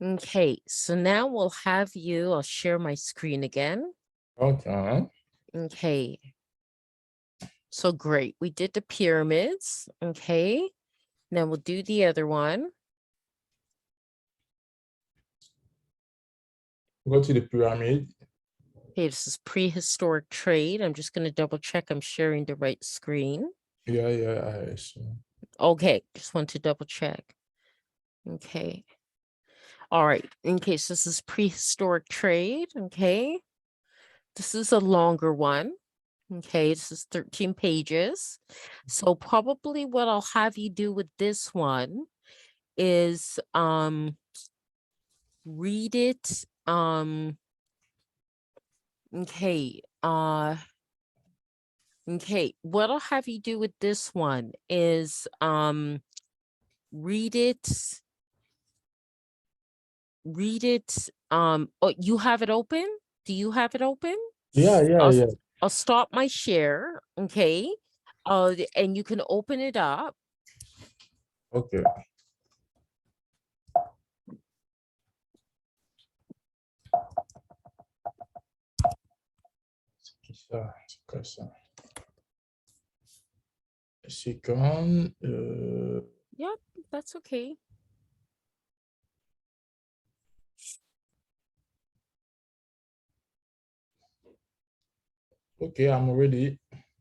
Okay, so now we'll have you, I'll share my screen again. Okay. Okay. So great. We did the pyramids. Okay. Now we'll do the other one. Go to the pyramid. Okay, this is prehistoric trade. I'm just going to double check I'm sharing the right screen. Yeah, I see. Okay, just want to double check. Okay. All right. In case this is prehistoric trade. Okay. This is a longer one. Okay, this is 13 pages. So probably what I'll have you do with this one is read it. Okay. Okay, what I'll have you do with this one is read it. Oh, you have it open? Do you have it open? Yeah. I'll stop my share, okay? And you can open it up. Okay. C'est ça. Second. Yep, that's okay. Okay, I'm ready.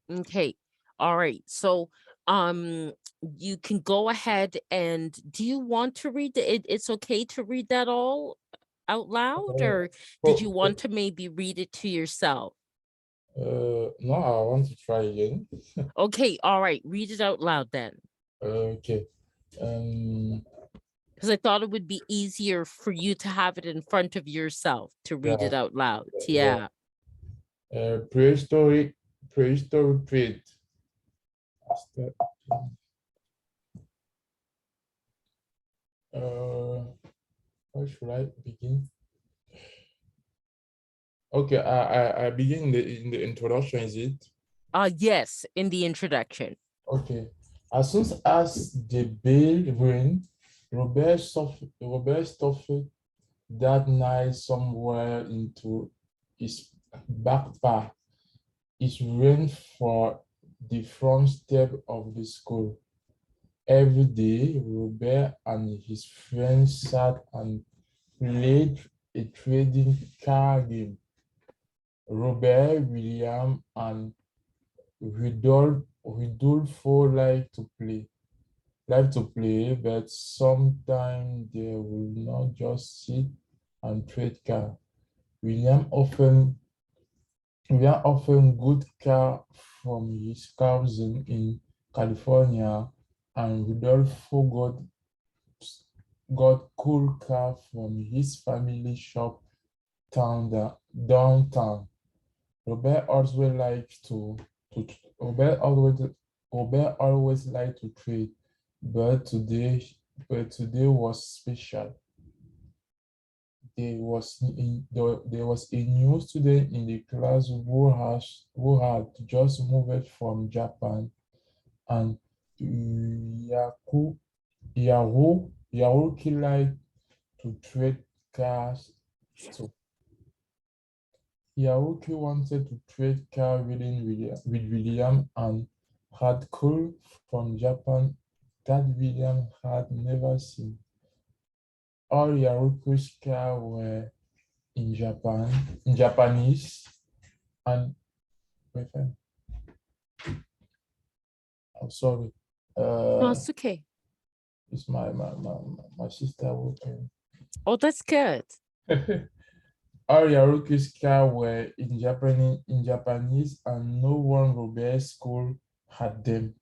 Okay. All right. So you can go ahead and do you want to read it? It's okay to read that all out loud, or did you want to maybe read it to yourself? No, I want to try again. Okay, all right. Read it out loud then. Okay. Because I thought it would be easier for you to have it in front of yourself to read Yeah, it out loud. yeah. Yeah. Prehistoric trade. Where should I begin? Okay, I begin in the introduction, is it? Yes, in the introduction. Okay. As soon as the bell rang, Robert stuffed that night somewhere into his backpack. It ran for the front step of the school. Every day, Robert and his friends sat and played a trading card game. Robert, William, and Rodolfo like to play, but sometimes they will not just sit and trade cards. William often good car from his cousin in California, and Rodolfo got cool car from his family shop downtown. Robert also liked to Robert always liked to trade, but today was special. There was a new student in the class who had just moved from Japan, and Yaruki liked to trade cars too. Yaruki wanted to trade car with William and had cool from Japan that William had never seen. All Yaruki's cars were in Japanese, and wait, I'm sorry. No, it's okay. It's my sister working. Oh, that's good. All Yaruki's cars were in Japanese, and no one Robert school had them.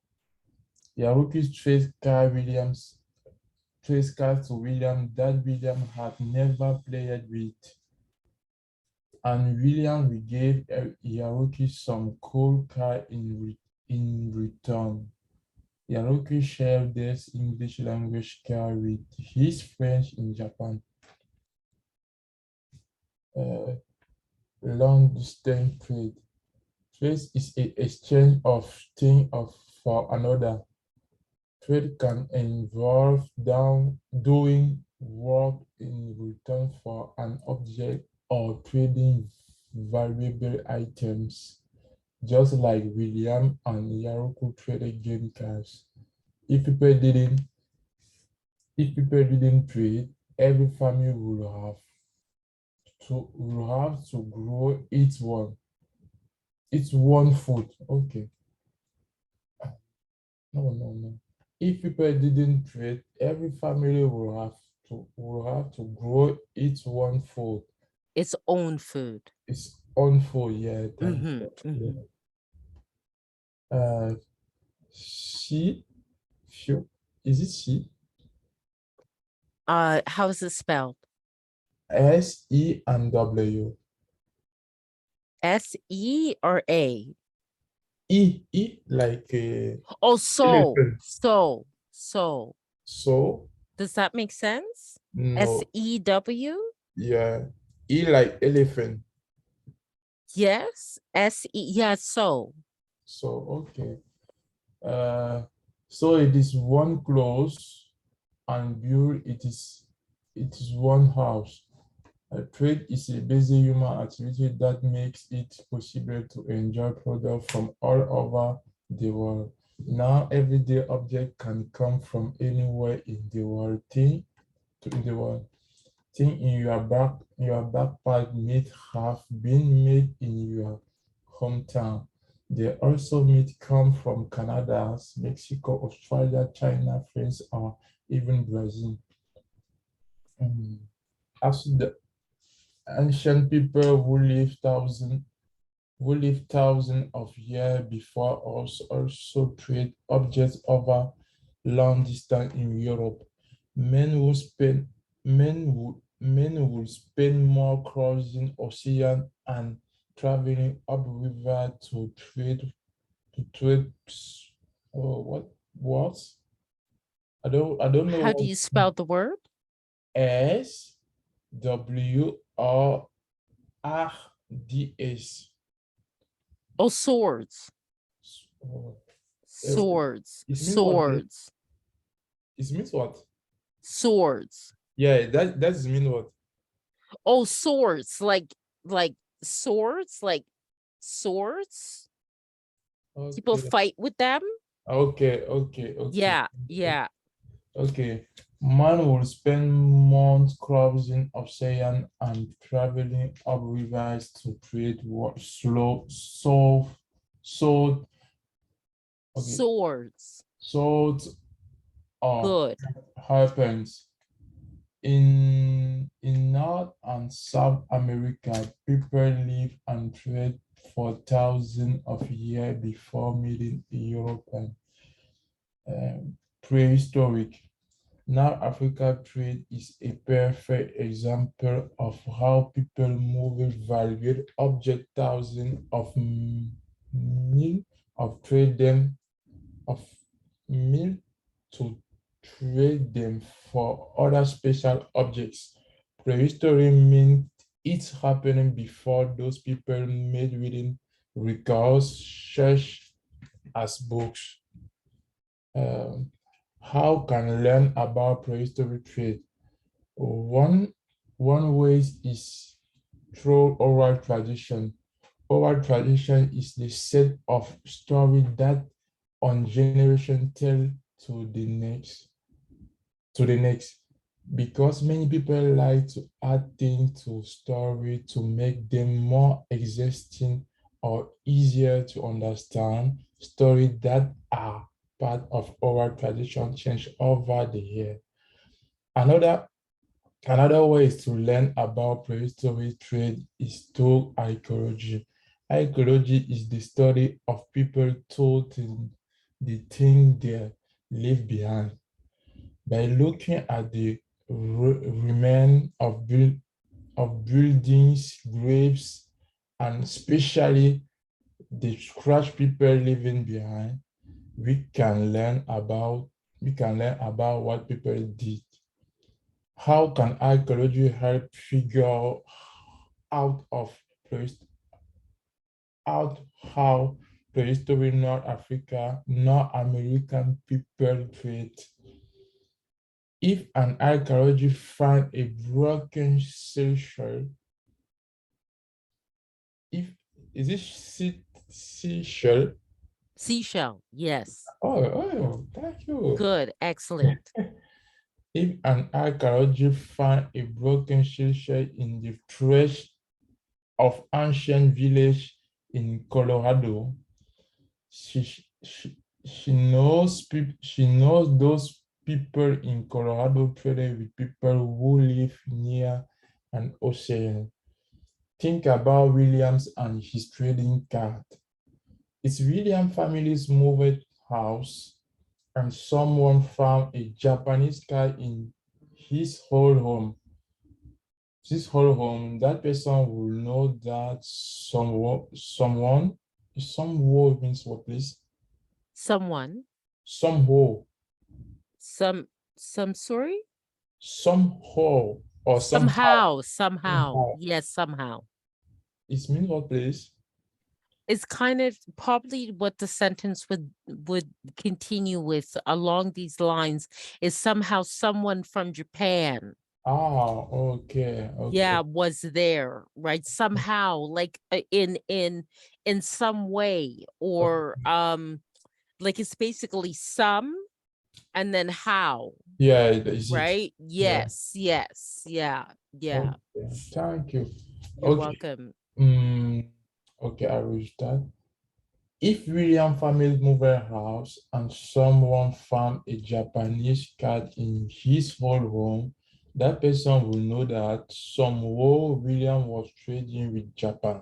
Yaruki's traced cars to William that William had never played with, and William gave Yaruki some cool car in return. Yaruki shared this English language car with his friends in Japan. Long distance trade. Trade is an exchange of for another. Trade can involve doing work in return for an object or trading valuable items, just like William and Yaruku traded game cards. If people didn't, if people didn't trade, every family would have to grow its one food. Okay. No. If people didn't trade, every family will have to grow its one food. Its own food. Its own food, yeah. Thank Mm-hmm, you. mm-hmm. Yeah. She, few, is it she? How is it spelled? S-E and W. S-E or A? E like a Oh, so, elephant. so, so. So, Does that make sense? no, S-E-W? yeah. E like elephant. Yes. S-E, yeah, so. So, okay. Uh, so it is one close and build it is one house. A trade is a basic human activity that makes it possible to enjoy products from all over the world. Now, everyday object can come from anywhere in the world. In the world. Thing in your backpack may have been made in your hometown. They also may come from Canada, Mexico, Australia, China, France, or even Brazil. As the ancient people who lived thousands of years before us also trade objects over long distance in Europe. Men would spend more crossing ocean and traveling upriver to trade. Oh, what? I don't know How do what. you spell the word? SWRDS. Oh, swords. Oh, eh, Swords. it means what? Swords. It means what? Swords. Yeah, that mean what? Oh, swords. Like swords? Like swords? People Okay, fight with them? okay. Yeah, yeah. Okay. Man will spend months crossing ocean and traveling up rivers to trade what salt, okay, Swords. salt or Good. happens. In North and South America, people live and trade for thousands of years before meeting Europe and prehistoric. Now, Africa trade is a perfect example of how people move valued object thousands of mil of trade them of mil to trade them for other special objects. Prehistory means it's happening before those people made reading records, such as books. Um, how can learn about prehistory trade? One one way is through oral tradition. Oral tradition is the set of stories that one generation tell to the next because many people like to add things to story to make them more existing or easier to understand. Stories that are part of oral tradition change over the year. Another Another way is to learn about prehistory trade is through archaeology. Archaeology is the study of people told the thing they leave behind. By looking at the remains of buildings, graves, and especially the scratch people leaving behind, we can learn about what people did. How can archaeology help figure out of prehist- out how prehistoric North Africa, North American people trade? If an archaeologist find a broken seashell, is it seashell? Seashell. Yes. Thank you. Good. Excellent. If an archaeologist find a broken seashell in the trash of ancient village in Colorado, she, she, she knows those people in Colorado traded with people who live near an ocean. Think about Williams and his trading card. It's William family's moved house, and someone found a Japanese card in his whole home. That person will know that someone means what, please? Someone. Somehow, Some sorry? somehow, or Somehow. somehow. Yes, somehow. It means what, please? It's kind of probably what the sentence would continue with along these lines is somehow someone from Japan, Okay. yeah, was there, right? Somehow, like in some way, or like it's basically some and then how, Yeah, is it? right? Yeah. Yes, yes, yeah, yeah. Okay. Thank you. You're Okay. welcome. Okay, I will start. If William family moved a house and someone found a Japanese cat in his whole home, that person will know that somehow William was trading with Japan.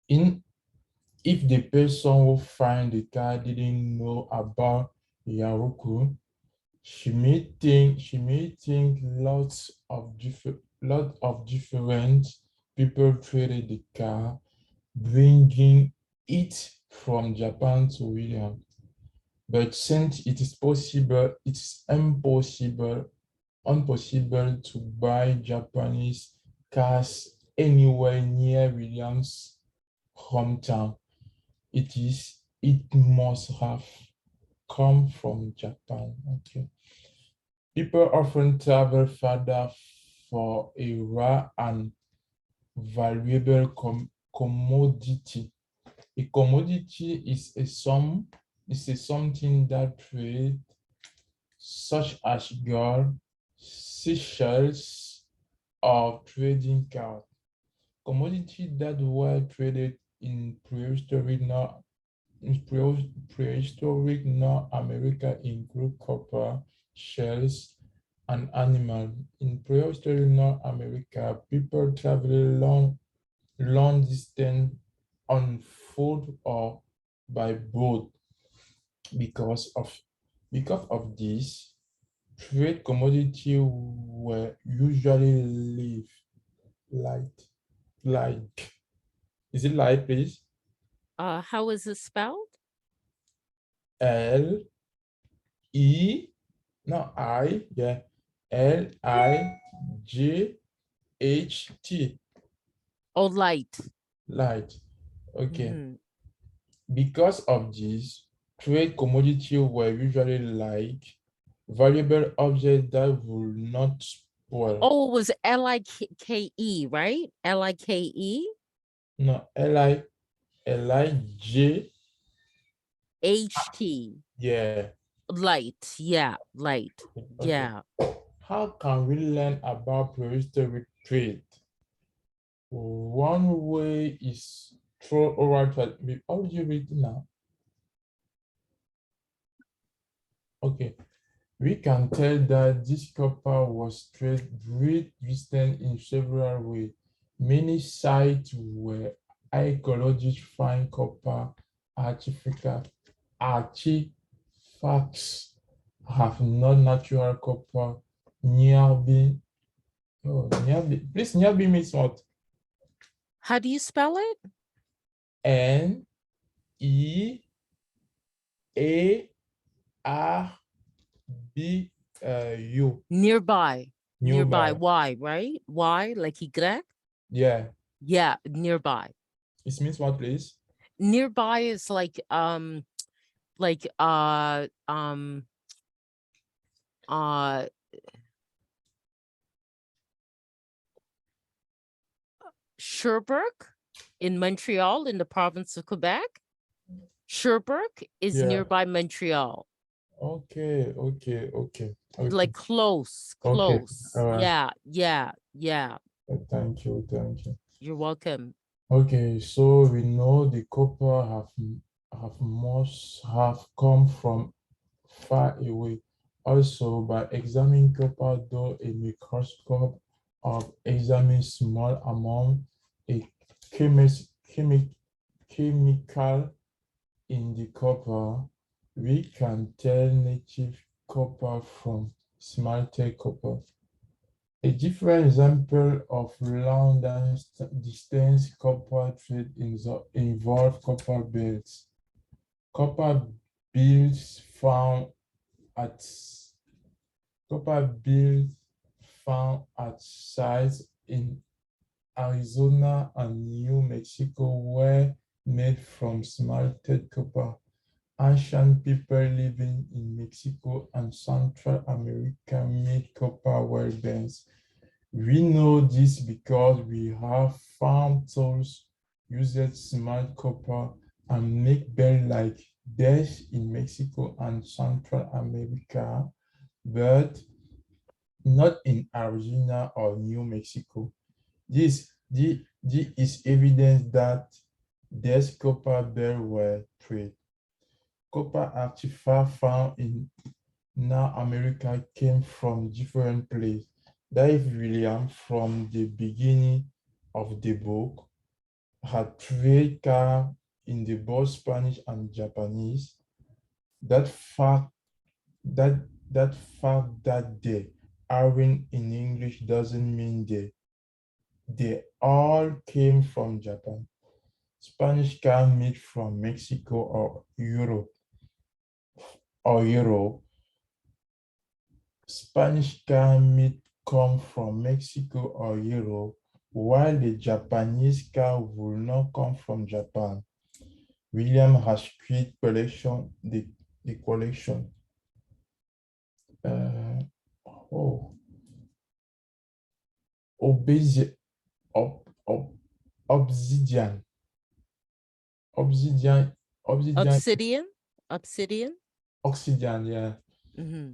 If the person who find the cat didn't know about Yaruku, she may think lots of different people traded the car, bringing it from Japan to William. But since it's impossible to buy Japanese cars anywhere near William's hometown. It must have come from Japan. Okay. People often travel further for a rare and valuable commodity. A commodity is something that trade, such as gold, seashells, or trading cards. Commodities that were traded in prehistoric North America include copper, shells, and animals. In prehistoric North America, people traveled long distance on foot or by boat. Because of this, trade commodities were usually light. Like, is it light, please? How is it spelled? L E, no, I, yeah, LIGHT, Oh, light. light. Okay. Mhm. Because of this, trade commodities were usually like valuable objects that would not spoil. Oh, it was Like, right? Like No, LIJ, HT. yeah. Light. Yeah, light. Okay. Yeah. How can we learn about prehistoric trade? One way is through oral tradition. How do you read it now? Okay. We can tell that this copper was trade distant in several ways. Many sites where archaeologists find copper artifacts have not natural copper nearby. Oh, nearby. Please, nearby means what? How do you spell it? Nearbu. Nearby. Nearby. Nearby. Y, right? Y, like Y? Yeah. Yeah, nearby. It means what, please? Nearby is like like uh, Sherbrooke in Montreal in the province of Quebec. Sherbrooke is Yeah. nearby Montreal. Okay. Like close. Okay. All right. Yeah. Thank you. You're welcome. Okay, so we know the copper must have come from far away. Also, by examining copper through a microscope or examine small amount a chemical in the copper, we can tell native copper from smelted copper. A different example of long distance copper trade involve copper belts. Copper belts found at copper belts found at sites in Arizona and New Mexico were made from smelted copper. Ancient people living in Mexico and Central America made copper weapons. We know this because we have farm tools used smart copper and make bells like this in Mexico and Central America, but not in Arizona or New Mexico. This is evidence that these copper bells were trade. Copper artifacts found in North America came from different places. Dave Williams, from the beginning of the book, had trade cards in the both Spanish and Japanese. That fact that they aren't in English doesn't mean they all came from Japan. Spanish cards made from Mexico or Europe. Spanish can meat come from Mexico or Europe, while the Japanese car will not come from Japan. William has created the collection. Oh, obsidian, obsidian, obsidian, obsidian, Obsidian. obsidian, yeah. Mm-hmm.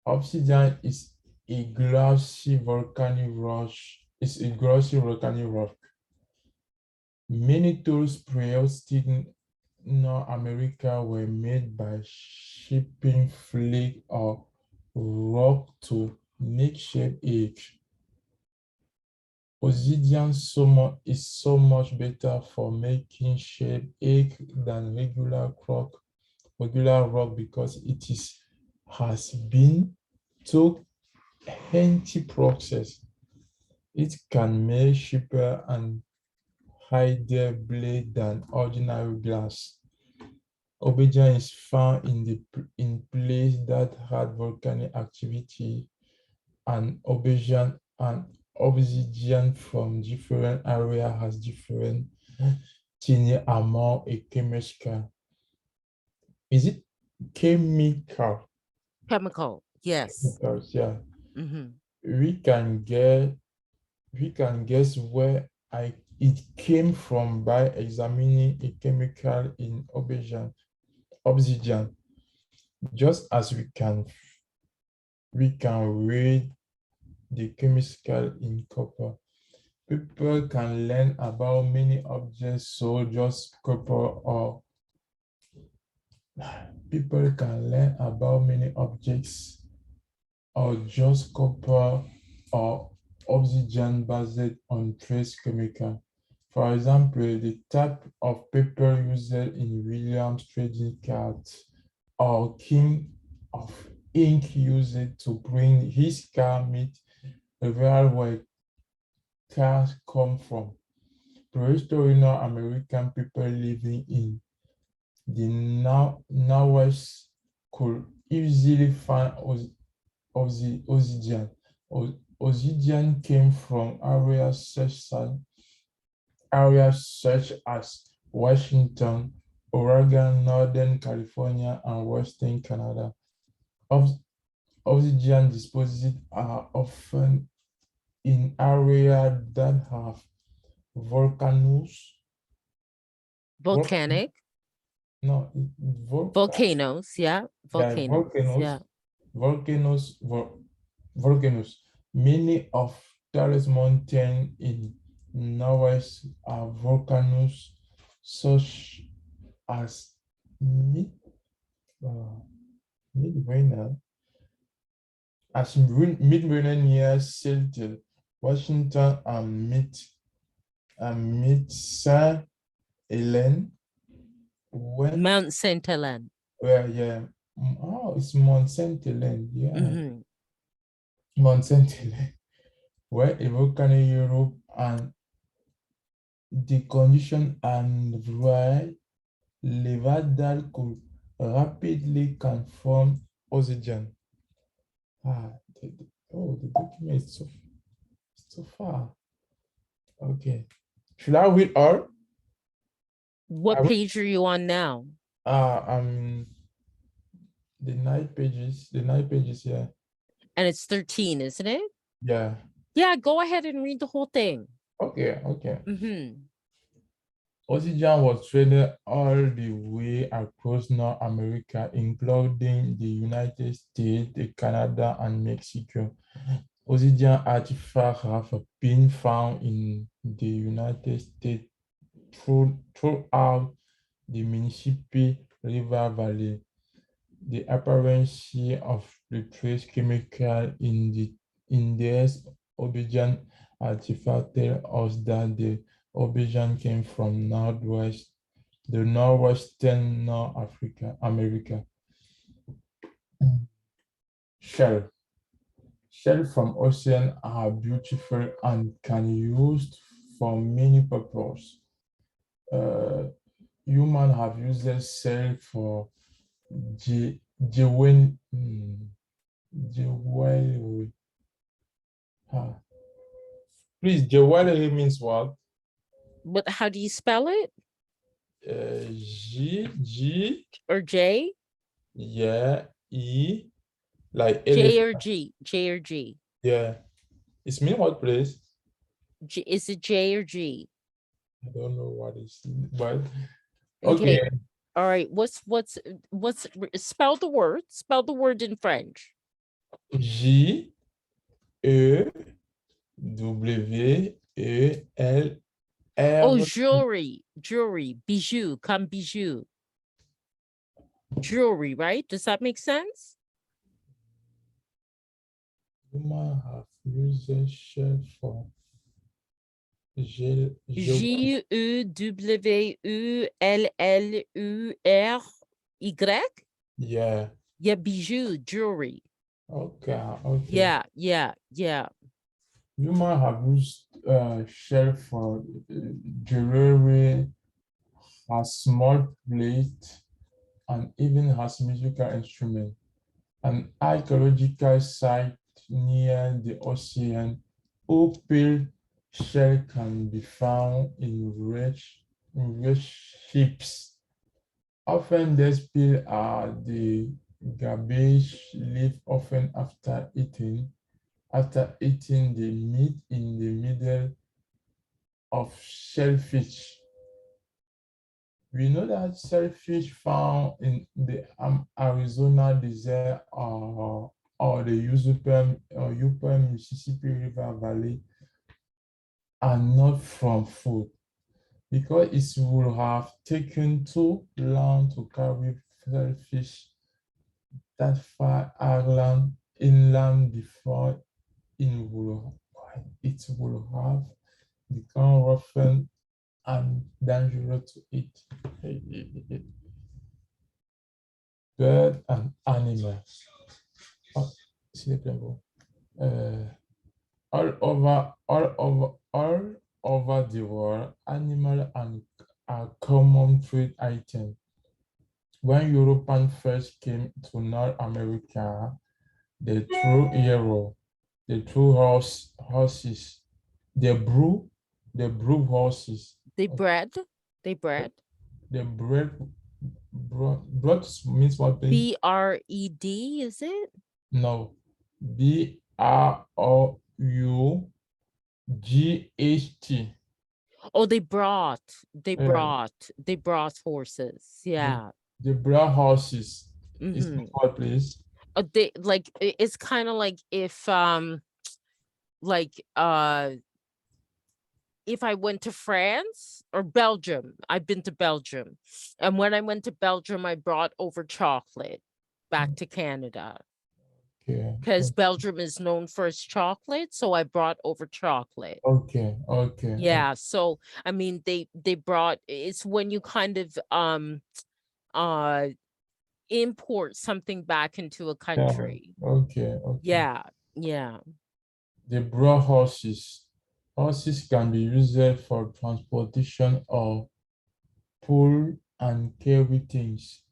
Obsidian is a glossy volcanic rock. It's a glossy volcanic rock. Many tools produced in North America were made by shipping flake or rock to makeshift edge. Obsidian is so much better for making shape egg than regular rock because has been too anti-process. It can make cheaper and higher blade than ordinary glass. Obsidian is found in places that had volcanic activity, and obsidian from different areas has different tiny amount of chemical. Is it chemical? Chemical. Yes. Chemicals, yeah. Mm-hmm. We can guess where it came from by examining a chemical in obsidian, just as we can read the chemical in copper. People can learn about many objects, so just copper or people can learn about many objects or just copper or obsidian based on trace chemical. For example, the type of paper used in William's trading cards or king of ink used to print his car meet reveal where cars come from. Prehistoric North American people living in the Northwest could easily find obsidian. Obsidian came from areas such as Washington, Oregon, Northern California, and Western Canada. oxygen deposits are often in areas that have volcanoes. Volcanic. No, Volcanoes. Yeah. yeah, Volcanoes. Yeah. volcanoes, volcanoes. Many of tallest mountains in Norwest are volcanoes, such as Mid, uh, Midwinter, Midwinter near Seattle, Washington, and Mid Saint Helens. When Mount Saint Helens. yeah, oh, it's Mont Saint Helens, yeah, Mm-hmm. Mont Saint Helens. Where a volcano in Europe and the condition and why lava that could rapidly conform oxygen. The document is so far. Okay. Should I read all? What page are you on now? The 9 pages, yeah. And it's 13, isn't it? Yeah. Yeah, go ahead and read the whole thing. Okay. Mm-hmm. Oxygen was traded all the way across North America, including the United States, Canada, and Mexico. Oxygen artifacts have been found in the United States throughout the Mississippi River Valley. The appearance of the trace chemical in these Obijan artifacts tell us that the Obijan came from the northwestern North America. Shell. Shell from ocean are beautiful and can be used for many purposes. Humans have used shell for jewelry. Jewelry. Please, jewelry means what? But how do you spell it? G, Or J? yeah, E, like J elephant. or G? J or G? Yeah. It's mean what, please? Is it J or G? I don't know what it's, but Okay. okay. All right. What's spell the word? Spell the word in French. J, E, W, E, L, Oh, R. jewelry. Jewelry. Bijou. Comme bijou. Jewelry, right? Does that make sense? Human have used shell for jewelry. Jewelry. Yeah. Yeah, bijou, jewelry. Okay. Yeah. Human have used shell for jewelry, has small plate, and even has musical instrument. An archaeological site near the ocean, opal shell can be found in rich ships. Often these pills are the garbage left often after eating the meat in the middle of shellfish. We know that shellfish found in the Arizona desert or the Upper Mississippi River Valley are not from food because it would have taken too long to carry shellfish that far inland before it would have become roughened and dangerous to eat. Bird and animals. Oh, s'il te plaît, bon. All over the world, animals are common trade items. When Europeans first came to North America, they threw horses, they brew horses. They bred. They bread means what? BRED, is it? No. BROUGHT. Oh, they Uh, brought horses. the, Yeah. the brown horses. Is Mm-hmm. what, please? They like it's kind of like like if I went to France or Belgium. I've been to Belgium. And when I went to Belgium, I brought over chocolate back to Canada Okay. because Belgium is known for its chocolate. So I brought over chocolate. Okay. Okay. Yeah. So I mean they brought it's when you kind of uh import something back into a Yeah. country. Okay. Okay. Yeah. Yeah. The brown horses. Horses can be used for transportation or pull and carry things.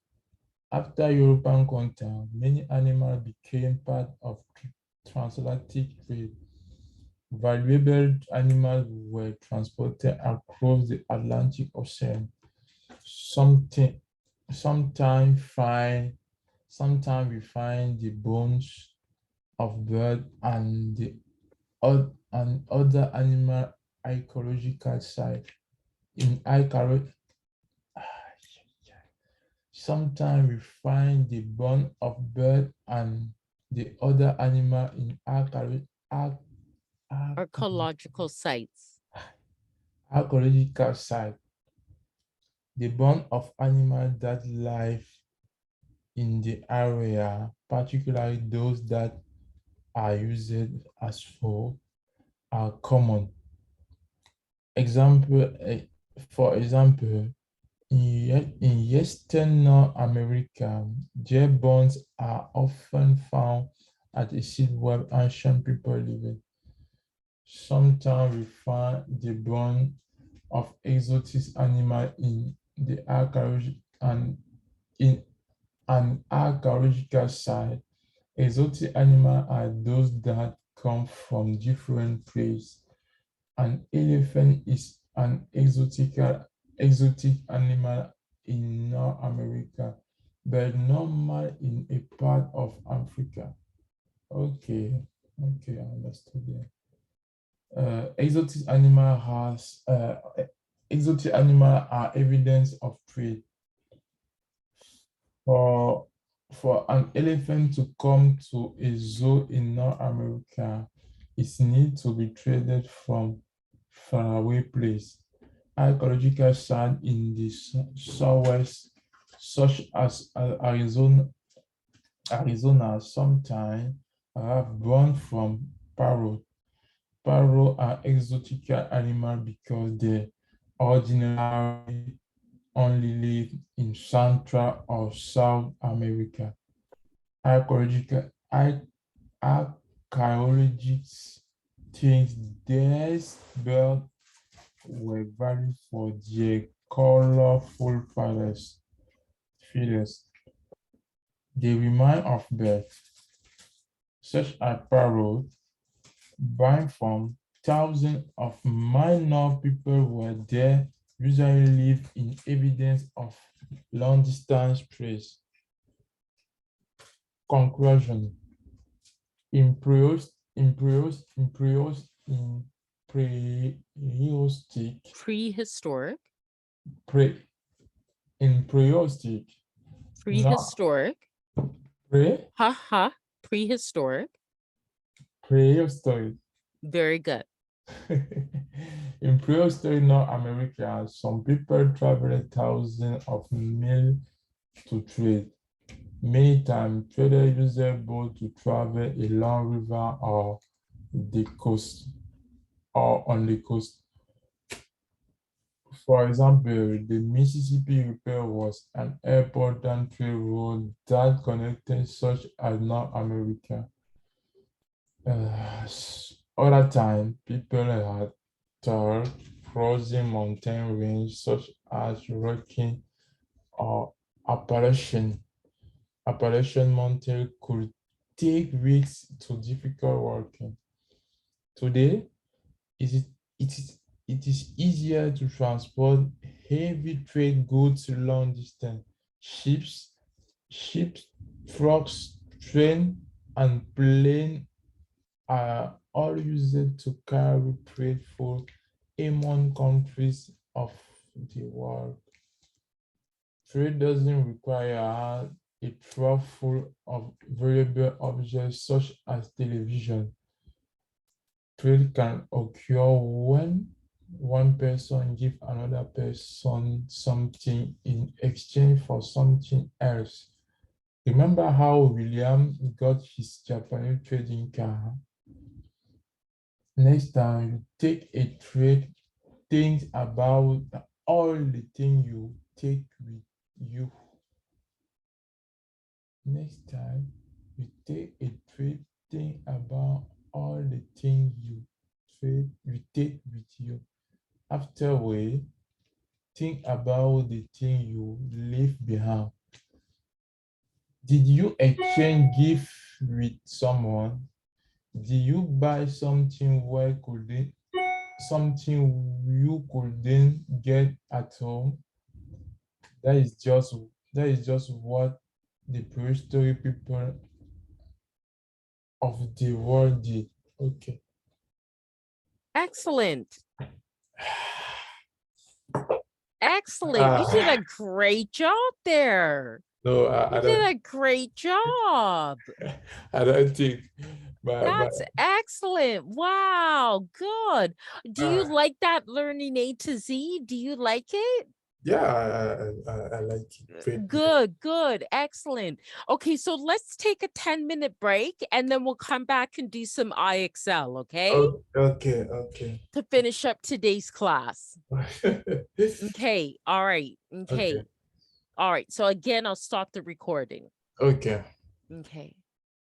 After European contact, many animals became part of transatlantic trade. Valuable animals were transported across the Atlantic Ocean. Something, sometimes we find the bones of bird and and other animal ecological site in ecological. Sometimes we find the bone of bird and the other animal in Archaeological sites. archaeological site. The bone of animals that live in the area, particularly those that are used as food, are common. For example, in Western North America, gel bones are often found at a site where ancient people lived. Sometimes we find the bone of exotic animal in the archaeological and in an archaeological site. Exotic animals are those that come from different places. An elephant is an exotic animal in North America, but normal in a part of Africa. Okay, okay, I understood that. Uh, exotic animal has exotic animal are evidence of trade. For an elephant to come to a zoo in North America, it needs to be traded from faraway place. Archaeological site in the southwest, such as Arizona, sometimes have born from parrot. Parrot are exotic animal because they ordinarily only live in Central or South America. Archaeological archaeologists think these birds were valued for their colorful feathers. They remind of birds, such as parrot, born from thousands of minor people were there, usually live in evidence of long distance trace. Conclusion. In prehistoric, Prehistoric. pre, in prehistoric, not Prehistoric. pre, Haha. Prehistoric. prehistoric. Very good. In prehistoric North America, some people traveled thousands of miles to trade. Many times, traders used their boat to travel a long river or the coast or on the coast. For example, the Mississippi River was an important trade route that connected such as North America. Other time, people had toured crossing mountain range such as Rocky or Appalachian Mountain could take weeks to difficult walking. Today, it is, it is, it is easier to transport heavy trade goods long distance. Ships, ships, trucks, train. and plane are all used to carry trade food among countries of the world. Trade doesn't require a truck full of valuable objects such as television. Trade can occur when one person gives another person something in exchange for something else. Remember how William got his Japanese trading car? Next time you take a trade, think about all the things you take with you. Next time you take a trade, think about all the things you take with you. Afterward, think about the thing you leave behind. Did you exchange gift with someone? Did you buy something something you couldn't get at home? That is just what the prehistoric people of the world did. Okay. Excellent. Excellent. You did a great job there. No, You did a great job. I don't think. That's excellent. Wow, good. Do you like that learning A to Z? Do you like it? Yeah, I like it. Good, excellent. Okay, so let's take a 10-minute break and then we'll come back and do some IXL, okay? Okay. To finish up today's class. Okay, all right, okay. All right, so again, I'll stop the recording. Okay. Okay.